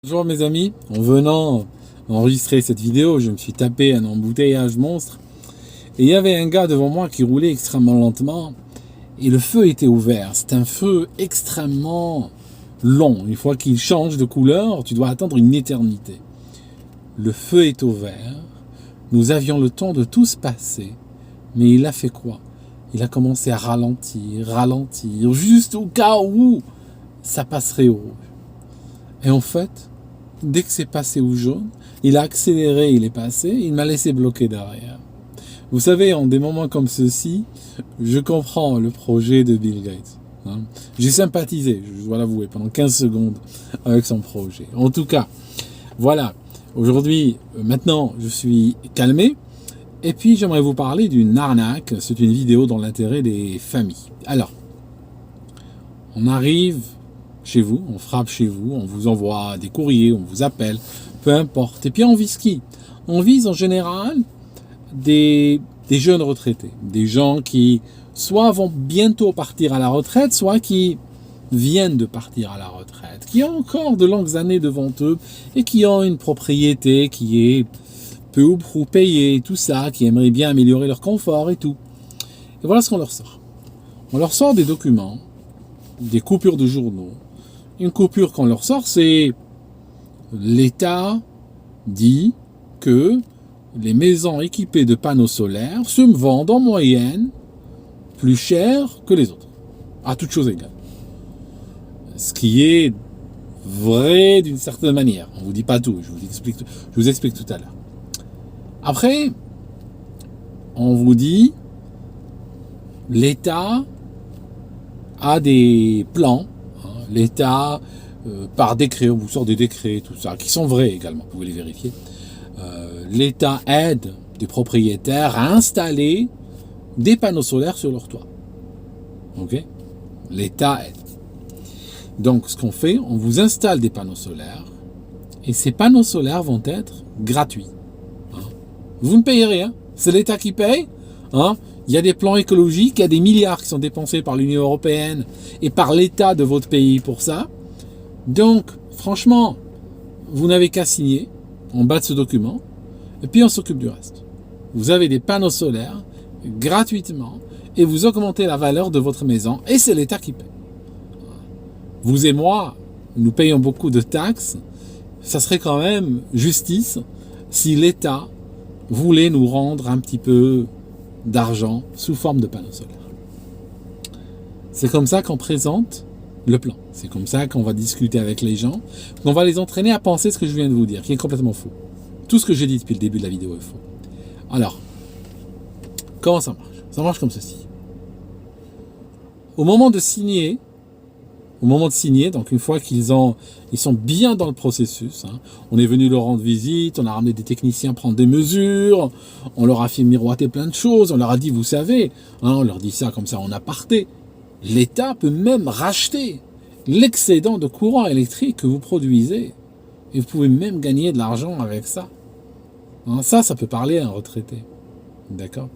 Bonjour mes amis, en venant enregistrer cette vidéo, je me suis tapé un embouteillage monstre et il y avait un gars devant moi qui roulait extrêmement lentement et le feu était ouvert. C'est un feu extrêmement long. Une fois qu'il change de couleur, tu dois attendre une éternité. Le feu est ouvert, nous avions le temps de tous passer, mais il a fait quoi? Il a commencé à ralentir, juste au cas où ça passerait au rouge. Et en fait, dès que c'est passé au jaune, il a accéléré, il est passé, il m'a laissé bloquer derrière. Vous savez, en des moments comme ceux-ci, je comprends le projet de Bill Gates. Hein. J'ai sympathisé, je dois l'avouer, pendant 15 secondes avec son projet. En tout cas, voilà. Aujourd'hui, maintenant, je suis calmé. Et puis, j'aimerais vous parler d'une arnaque. C'est une vidéo dans l'intérêt des familles. Alors, on arrive chez vous, on frappe chez vous, on vous envoie des courriers, on vous appelle, peu importe. Et puis on vise qui? On vise en général des jeunes retraités, des gens qui soit vont bientôt partir à la retraite, soit qui viennent de partir à la retraite, qui ont encore de longues années devant eux et qui ont une propriété qui est peu ou prou payée, tout ça, qui aimeraient bien améliorer leur confort et tout. Et voilà ce qu'on leur sort. On leur sort des documents, des coupures de journaux. Une coupure qu'on leur sort, c'est l'État dit que les maisons équipées de panneaux solaires se vendent en moyenne plus cher que les autres, à toute chose égale. Ce qui est vrai d'une certaine manière. On ne vous dit pas tout, je vous explique tout à l'heure. Après, on vous dit l'État a des plans. L'État, par décret, on vous sort des décrets, tout ça, qui sont vrais également, vous pouvez les vérifier. L'État aide des propriétaires à installer des panneaux solaires sur leur toit. Ok? L'État aide. Donc, ce qu'on fait, on vous installe des panneaux solaires, et ces panneaux solaires vont être gratuits. Hein? Vous ne payez rien, c'est l'État qui paye. Hein? Il y a des plans écologiques, il y a des milliards qui sont dépensés par l'Union européenne et par l'État de votre pays pour ça. Donc, franchement, vous n'avez qu'à signer en bas de ce document et puis on s'occupe du reste. Vous avez des panneaux solaires gratuitement et vous augmentez la valeur de votre maison et c'est l'État qui paie. Vous et moi, nous payons beaucoup de taxes. Ça serait quand même justice si l'État voulait nous rendre un petit peu d'argent sous forme de panneaux solaires. C'est comme ça qu'on présente le plan. C'est comme ça qu'on va discuter avec les gens, qu'on va les entraîner à penser ce que je viens de vous dire, qui est complètement faux. Tout ce que j'ai dit depuis le début de la vidéo est faux. Alors, comment ça marche? Ça marche comme ceci. Au moment de signer, donc une fois ils sont bien dans le processus, hein, on est venu leur rendre visite, on a ramené des techniciens prendre des mesures, on leur a fait miroiter plein de choses, on leur a dit, vous savez, hein, on leur dit ça comme ça en aparté, l'État peut même racheter l'excédent de courant électrique que vous produisez, et vous pouvez même gagner de l'argent avec ça. Hein, ça peut parler à un retraité. D'accord?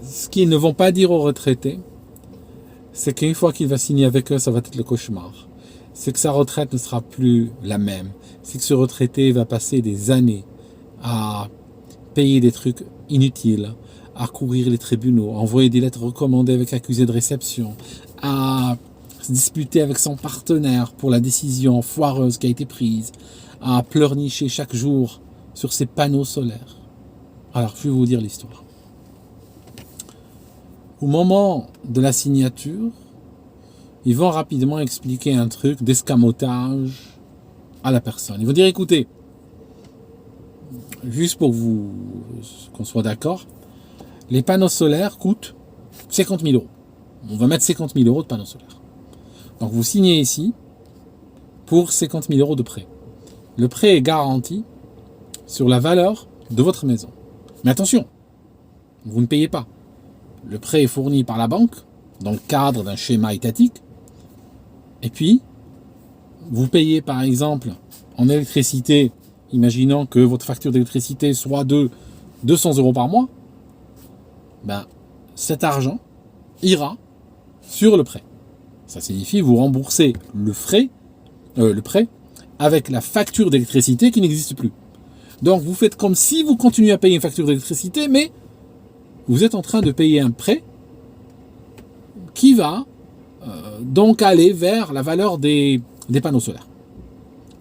Ce qu'ils ne vont pas dire aux retraités, c'est qu'une fois qu'il va signer avec eux, ça va être le cauchemar. C'est que sa retraite ne sera plus la même. C'est que ce retraité va passer des années à payer des trucs inutiles, à courir les tribunaux, à envoyer des lettres recommandées avec accusé de réception, à se disputer avec son partenaire pour la décision foireuse qui a été prise, à pleurnicher chaque jour sur ses panneaux solaires. Alors, je vais vous dire l'histoire. Au moment de la signature, ils vont rapidement expliquer un truc d'escamotage à la personne. Ils vont dire, écoutez, juste pour qu'on soit d'accord, les panneaux solaires coûtent 50 000 euros. On va mettre 50 000 euros de panneaux solaires. Donc vous signez ici pour 50 000 euros de prêt. Le prêt est garanti sur la valeur de votre maison. Mais attention, vous ne payez pas. Le prêt est fourni par la banque, dans le cadre d'un schéma étatique. Et puis, vous payez par exemple en électricité, imaginons que votre facture d'électricité soit de 200 euros par mois, ben, cet argent ira sur le prêt. Ça signifie vous remboursez le prêt avec la facture d'électricité qui n'existe plus. Donc vous faites comme si vous continuez à payer une facture d'électricité, mais vous êtes en train de payer un prêt qui va donc aller vers la valeur des panneaux solaires.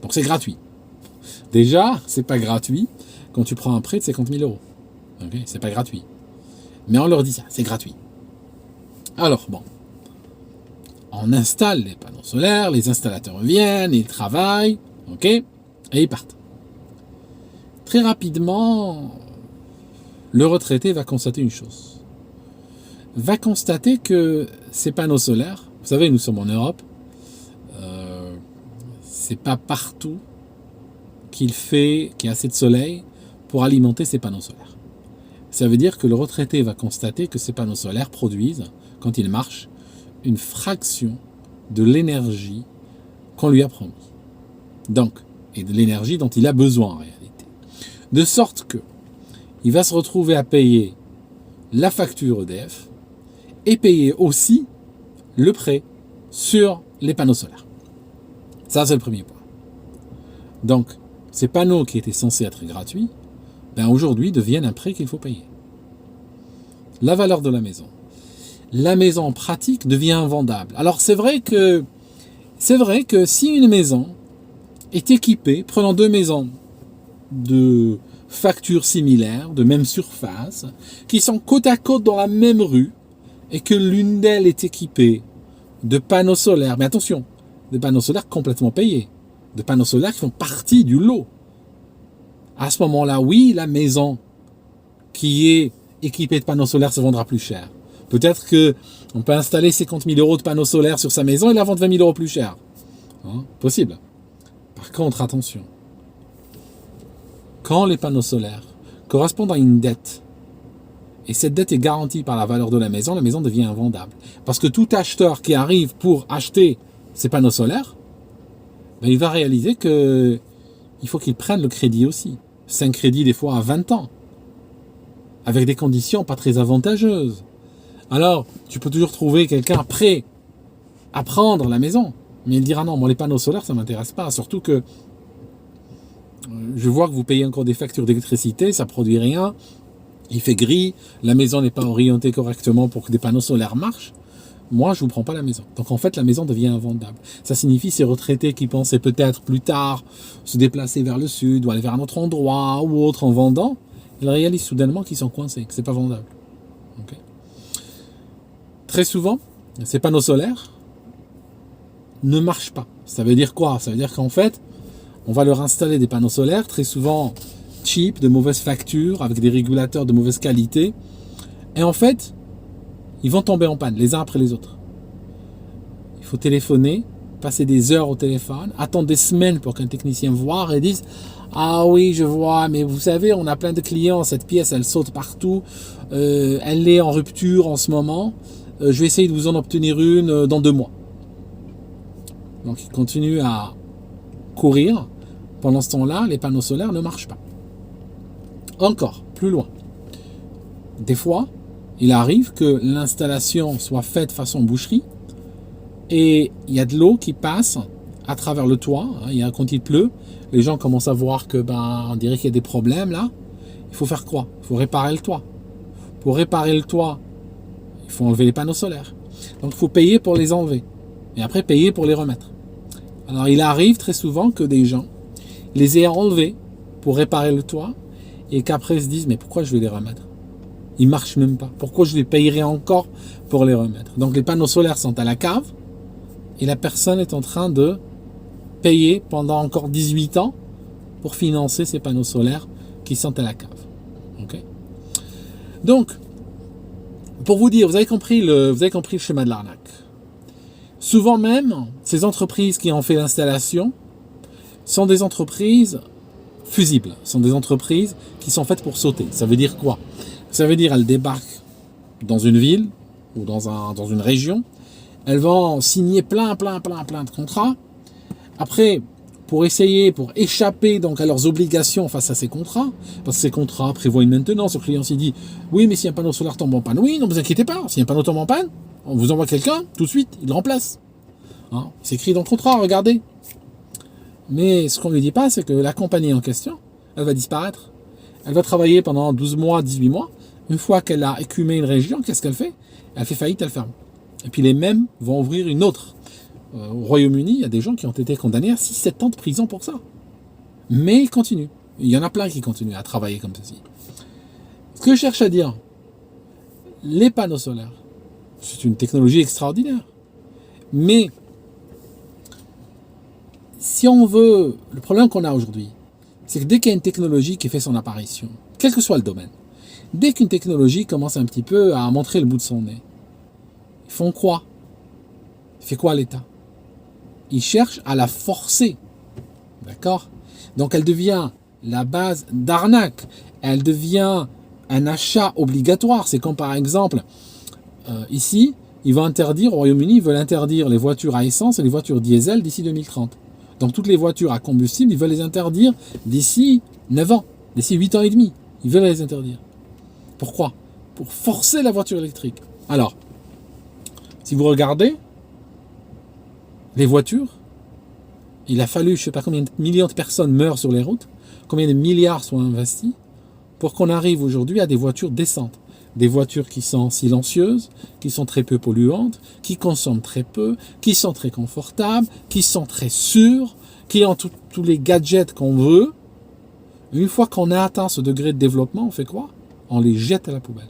Donc c'est gratuit. Déjà, c'est pas gratuit quand tu prends un prêt de 50 000 euros. Okay, c'est pas gratuit. Mais on leur dit ça, c'est gratuit. Alors bon, on installe les panneaux solaires, les installateurs viennent, ils travaillent, ok, et ils partent. Très rapidement, le retraité va constater une chose. Va constater que ces panneaux solaires, vous savez, nous sommes en Europe, c'est pas partout qu'il y a assez de soleil pour alimenter ces panneaux solaires. Ça veut dire que le retraité va constater que ces panneaux solaires produisent, quand ils marchent, une fraction de l'énergie qu'on lui a promis. Donc, et de l'énergie dont il a besoin en réalité. De sorte que il va se retrouver à payer la facture EDF et payer aussi le prêt sur les panneaux solaires. Ça, c'est le premier point. Donc, ces panneaux qui étaient censés être gratuits, aujourd'hui deviennent un prêt qu'il faut payer. La valeur de la maison. La maison en pratique devient invendable. Alors, c'est vrai que si une maison est équipée, prenons deux maisons de factures similaires, de même surface, qui sont côte à côte dans la même rue, et que l'une d'elles est équipée de panneaux solaires, mais attention, des panneaux solaires complètement payés, de panneaux solaires qui font partie du lot. À ce moment-là, oui, la maison qui est équipée de panneaux solaires se vendra plus cher. Peut-être qu'on peut installer 50 000 euros de panneaux solaires sur sa maison et la vendre 20 000 euros plus cher. Possible. Par contre, attention. Quand les panneaux solaires correspondent à une dette, et cette dette est garantie par la valeur de la maison devient invendable. Parce que tout acheteur qui arrive pour acheter ces panneaux solaires, il va réaliser qu'il faut qu'il prenne le crédit aussi. C'est un crédit des fois à 20 ans, avec des conditions pas très avantageuses. Alors, tu peux toujours trouver quelqu'un prêt à prendre la maison, mais il dira non, moi les panneaux solaires ça m'intéresse pas, surtout que je vois que vous payez encore des factures d'électricité, ça produit rien, il fait gris, la maison n'est pas orientée correctement pour que des panneaux solaires marchent. Moi, je ne vous prends pas la maison. Donc, en fait, la maison devient invendable. Ça signifie ces retraités qui pensaient peut-être plus tard se déplacer vers le sud ou aller vers un autre endroit ou autre en vendant, ils réalisent soudainement qu'ils sont coincés, que ce n'est pas vendable. Okay. Très souvent, ces panneaux solaires ne marchent pas. Ça veut dire quoi? Ça veut dire qu'en fait, on va leur installer des panneaux solaires, très souvent cheap, de mauvaise facture, avec des régulateurs de mauvaise qualité. Et en fait, ils vont tomber en panne, les uns après les autres. Il faut téléphoner, passer des heures au téléphone, attendre des semaines pour qu'un technicien voie et dise « Ah oui, je vois, mais vous savez, on a plein de clients, cette pièce, elle saute partout, elle est en rupture en ce moment, je vais essayer de vous en obtenir une dans 2 mois. » Donc, il continue à courir. Pendant ce temps-là, les panneaux solaires ne marchent pas. Encore, plus loin. Des fois, il arrive que l'installation soit faite façon boucherie et il y a de l'eau qui passe à travers le toit. Quand il pleut, les gens commencent à voir que on dirait qu'il y a des problèmes là. Il faut faire quoi? Il faut réparer le toit. Pour réparer le toit, il faut enlever les panneaux solaires. Donc il faut payer pour les enlever et après payer pour les remettre. Alors il arrive très souvent que des gens les aient enlevés pour réparer le toit et qu'après ils se disent mais pourquoi je vais les remettre? Ils ne marchent même pas. Pourquoi je les payerai encore pour les remettre? Donc les panneaux solaires sont à la cave et la personne est en train de payer pendant encore 18 ans pour financer ces panneaux solaires qui sont à la cave. Okay. Donc, pour vous dire, vous avez compris le schéma de l'arnaque. Souvent même, ces entreprises qui ont fait l'installation sont des entreprises fusibles, sont des entreprises qui sont faites pour sauter. Ça veut dire quoi? Ça veut dire qu'elles débarquent dans une ville ou dans une région, elles vont signer plein de contrats. Après, pour échapper donc à leurs obligations face à ces contrats, parce que ces contrats prévoient une maintenance, le client s'y dit « Oui, mais si un panneau solaire tombe en panne, oui, ne vous inquiétez pas, si un panneau tombe en panne, on vous envoie quelqu'un, tout de suite, il le remplace. » C'est écrit dans le contrat, regardez. Mais ce qu'on ne lui dit pas, c'est que la compagnie en question, elle va disparaître. Elle va travailler pendant 12 mois, 18 mois. Une fois qu'elle a écumé une région, qu'est-ce qu'elle fait? Elle fait faillite, elle ferme. Et puis les mêmes vont ouvrir une autre. Au Royaume-Uni, il y a des gens qui ont été condamnés à 6-7 ans de prison pour ça. Mais ils continuent. Il y en a plein qui continuent à travailler comme ceci. Ce que je cherche à dire, les panneaux solaires, c'est une technologie extraordinaire. Mais si on veut, le problème qu'on a aujourd'hui, c'est que dès qu'il y a une technologie qui fait son apparition, quel que soit le domaine, dès qu'une technologie commence un petit peu à montrer le bout de son nez, ils font quoi? Il fait quoi l'État? Ils cherchent à la forcer. D'accord? Donc elle devient la base d'arnaque. Elle devient un achat obligatoire. C'est comme par exemple, ici, ils vont interdire, au Royaume-Uni, ils veulent interdire les voitures à essence et les voitures diesel d'ici 2030. Donc toutes les voitures à combustible, ils veulent les interdire d'ici 9 ans, d'ici 8 ans et demi. Ils veulent les interdire. Pourquoi? Pour forcer la voiture électrique. Alors, si vous regardez les voitures, il a fallu, je ne sais pas combien de millions de personnes meurent sur les routes, combien de milliards sont investis pour qu'on arrive aujourd'hui à des voitures décentes. Des voitures qui sont silencieuses, qui sont très peu polluantes, qui consomment très peu, qui sont très confortables, qui sont très sûres, qui ont tous les gadgets qu'on veut. Une fois qu'on a atteint ce degré de développement, on fait quoi? On les jette à la poubelle.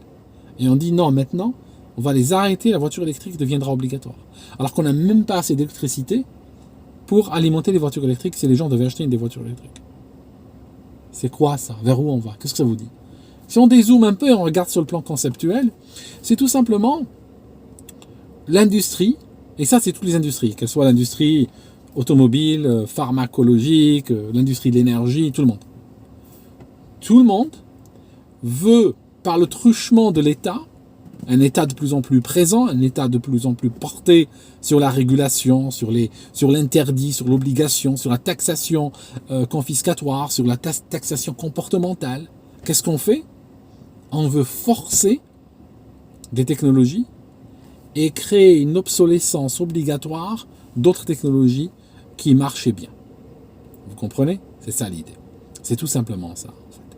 Et on dit non, maintenant, on va les arrêter, la voiture électrique deviendra obligatoire. Alors qu'on n'a même pas assez d'électricité pour alimenter les voitures électriques si les gens devaient acheter des voitures électriques. C'est quoi ça? Vers où on va? Qu'est-ce que ça vous dit? Si on dézoome un peu et on regarde sur le plan conceptuel, c'est tout simplement l'industrie, et ça c'est toutes les industries, qu'elle soit l'industrie automobile, pharmacologique, l'industrie de l'énergie, tout le monde. Tout le monde veut, par le truchement de l'État, un État de plus en plus présent, un État de plus en plus porté sur la régulation, sur l'interdit, sur l'obligation, sur la taxation confiscatoire, sur la taxation comportementale. Qu'est-ce qu'on fait? On veut forcer des technologies et créer une obsolescence obligatoire d'autres technologies qui marchaient bien. Vous comprenez? C'est ça l'idée. C'est tout simplement ça. En fait.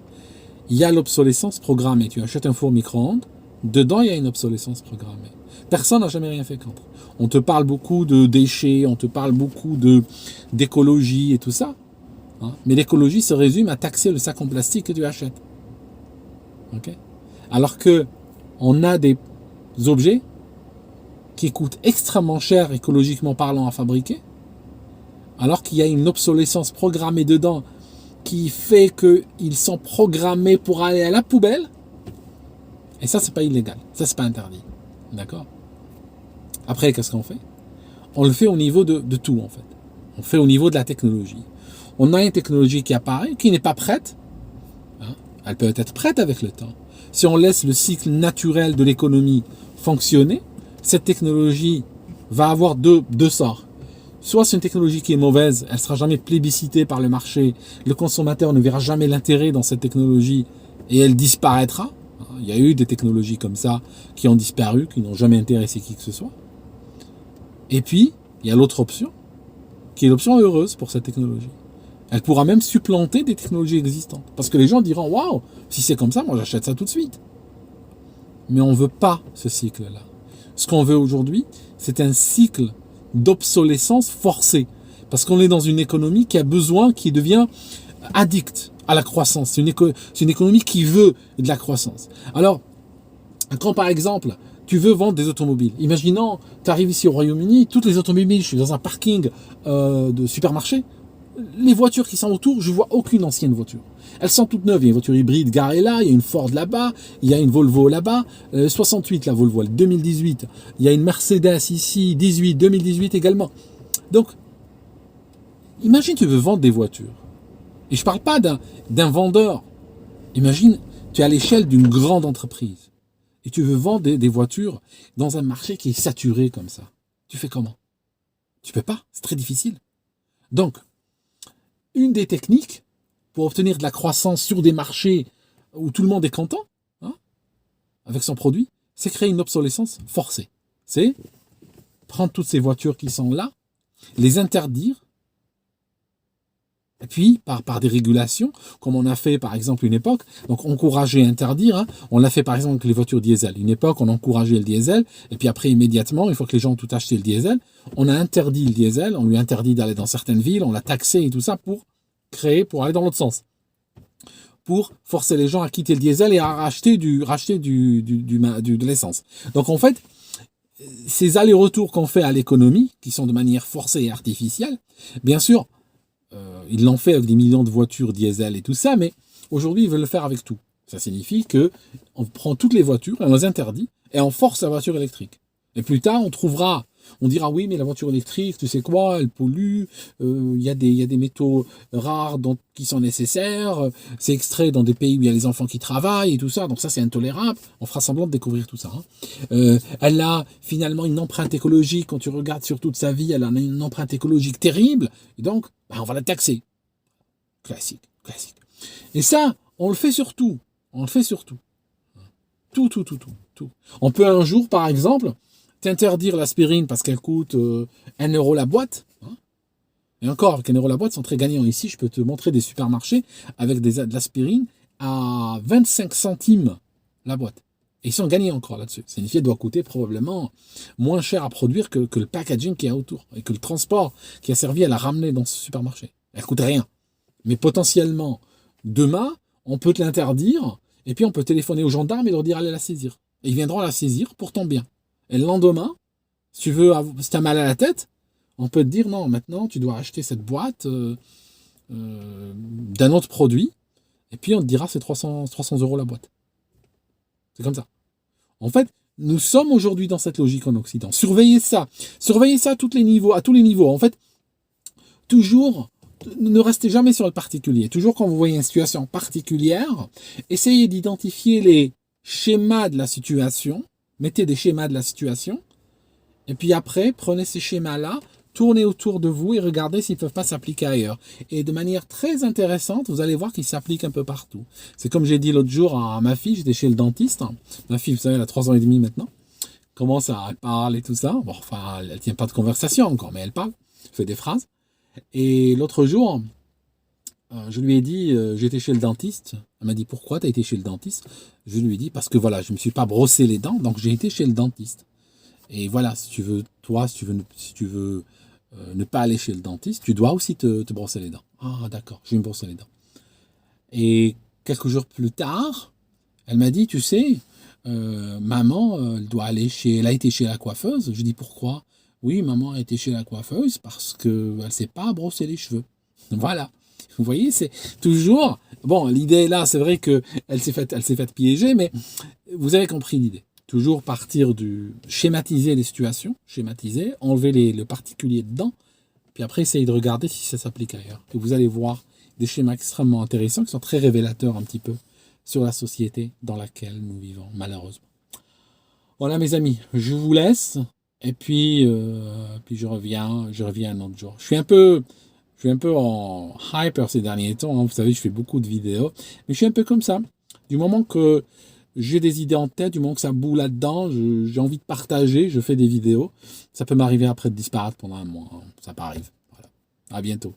Il y a l'obsolescence programmée. Tu achètes un four micro-ondes, dedans il y a une obsolescence programmée. Personne n'a jamais rien fait contre. On te parle beaucoup de déchets, on te parle beaucoup d'écologie et tout ça. Hein? Mais l'écologie se résume à taxer le sac en plastique que tu achètes. Okay? Alors que on a des objets qui coûtent extrêmement cher écologiquement parlant à fabriquer, alors qu'il y a une obsolescence programmée dedans qui fait qu'ils sont programmés pour aller à la poubelle. Et ça, c'est pas illégal, ça c'est pas interdit, d'accord? Après, qu'est-ce qu'on fait? On le fait au niveau de tout en fait. On fait au niveau de la technologie. On a une technologie qui apparaît, qui n'est pas prête. Hein? Elle peut être prête avec le temps. Si on laisse le cycle naturel de l'économie fonctionner, cette technologie va avoir deux sorts. Soit c'est une technologie qui est mauvaise, elle ne sera jamais plébiscitée par le marché, le consommateur ne verra jamais l'intérêt dans cette technologie et elle disparaîtra. Il y a eu des technologies comme ça qui ont disparu, qui n'ont jamais intéressé qui que ce soit. Et puis, il y a l'autre option, qui est l'option heureuse pour cette technologie. Elle pourra même supplanter des technologies existantes. Parce que les gens diront, waouh, si c'est comme ça, moi j'achète ça tout de suite. Mais on ne veut pas ce cycle-là. Ce qu'on veut aujourd'hui, c'est un cycle d'obsolescence forcée. Parce qu'on est dans une économie qui a besoin, qui devient addict à la croissance. C'est une économie qui veut de la croissance. Alors, quand par exemple, tu veux vendre des automobiles, imaginons, tu arrives ici au Royaume-Uni, toutes les automobiles, je suis dans un parking de supermarché, les voitures qui sont autour, je vois aucune ancienne voiture. Elles sont toutes neuves. Il y a une voiture hybride garée là, il y a une Ford là-bas, il y a une Volvo là-bas, 68 la Volvo, 2018. Il y a une Mercedes ici, 2018 également. Donc, imagine tu veux vendre des voitures. Et je ne parle pas d'un vendeur. Imagine, tu es à l'échelle d'une grande entreprise. Et tu veux vendre des voitures dans un marché qui est saturé comme ça. Tu fais comment? Tu peux pas, c'est très difficile. Donc, une des techniques pour obtenir de la croissance sur des marchés où tout le monde est content, hein, avec son produit, c'est créer une obsolescence forcée. C'est prendre toutes ces voitures qui sont là, les interdire, puis par des régulations, comme on a fait par exemple une époque, donc encourager, interdire, hein. On l'a fait par exemple avec les voitures diesel. Une époque, on encourageait le diesel, et puis après immédiatement, une fois que les gens ont tout acheté le diesel, on a interdit le diesel, on lui a interdit d'aller dans certaines villes, on l'a taxé et tout ça pour aller dans l'autre sens, pour forcer les gens à quitter le diesel et à racheter de l'essence. Donc en fait, ces allers-retours qu'on fait à l'économie, qui sont de manière forcée et artificielle, bien sûr, ils l'ont fait avec des millions de voitures diesel et tout ça, mais aujourd'hui, ils veulent le faire avec tout. Ça signifie que on prend toutes les voitures, on les interdit, et on force la voiture électrique. Et plus tard, on dira oui, mais la voiture électrique, tu sais quoi, elle pollue, il y a des métaux rares qui sont nécessaires, c'est extrait dans des pays où il y a les enfants qui travaillent et tout ça, donc ça c'est intolérable, on fera semblant de découvrir tout ça. Hein. Elle a finalement une empreinte écologique, quand tu regardes sur toute sa vie, elle a une empreinte écologique terrible, et donc on va la taxer. Classique. Et ça, on le fait sur tout. Tout. On peut un jour, par exemple, t'interdire l'aspirine parce qu'elle coûte 1 euro la boîte. Hein. Et encore, avec 1 euro la boîte, c'est très gagnant. Ici, je peux te montrer des supermarchés avec de l'aspirine à 25 centimes la boîte. Et ils sont gagnés encore là-dessus. Ça signifie qu'elle doit coûter probablement moins cher à produire que le packaging qui est autour et que le transport qui a servi à la ramener dans ce supermarché. Elle coûte rien. Mais potentiellement, demain, on peut te l'interdire et puis on peut téléphoner aux gendarmes et leur dire allez la saisir. Et ils viendront la saisir pour ton bien. Et le lendemain, si tu as mal à la tête, on peut te dire non, maintenant tu dois acheter cette boîte d'un autre produit, et puis on te dira c'est 300 euros la boîte. C'est comme ça. En fait, nous sommes aujourd'hui dans cette logique en Occident. Surveillez ça à tous les niveaux. En fait, toujours, ne restez jamais sur le particulier. Toujours quand vous voyez une situation particulière, essayez d'identifier les schémas de la situation. Mettez des schémas de la situation, et puis après, prenez ces schémas-là, tournez autour de vous et regardez s'ils ne peuvent pas s'appliquer ailleurs. Et de manière très intéressante, vous allez voir qu'ils s'appliquent un peu partout. C'est comme j'ai dit l'autre jour à ma fille, j'étais chez le dentiste. Ma fille, vous savez, elle a 3 ans et demi maintenant. Elle parle et tout ça. Bon, enfin, elle ne tient pas de conversation encore, mais elle parle, elle fait des phrases. Et l'autre jour, je lui ai dit, j'étais chez le dentiste. Elle m'a dit, pourquoi tu as été chez le dentiste? Je lui ai dit, parce que voilà, je ne me suis pas brossé les dents, donc j'ai été chez le dentiste. Et voilà, si tu veux ne pas aller chez le dentiste, tu dois aussi te brosser les dents. Ah, d'accord, je vais me brosser les dents. Et quelques jours plus tard, elle m'a dit, tu sais, maman, elle a été chez la coiffeuse. Je dis, pourquoi? Oui, maman a été chez la coiffeuse parce qu'elle ne sait pas brosser les cheveux. Voilà. Vous voyez, c'est toujours... Bon, l'idée là, c'est vrai qu'elle s'est faite piéger, mais vous avez compris l'idée. Toujours partir schématiser les situations, enlever le particulier dedans, puis après essayer de regarder si ça s'applique ailleurs. Et vous allez voir des schémas extrêmement intéressants qui sont très révélateurs un petit peu sur la société dans laquelle nous vivons, malheureusement. Voilà mes amis, je vous laisse, et puis je reviens un autre jour. Je suis un peu en hyper ces derniers temps, hein. Vous savez, je fais beaucoup de vidéos, mais je suis un peu comme ça. Du moment que j'ai des idées en tête, du moment que ça boue là-dedans, j'ai envie de partager, je fais des vidéos. Ça peut m'arriver après de disparaître pendant un mois, hein. Ça m'arrive. Voilà. À bientôt.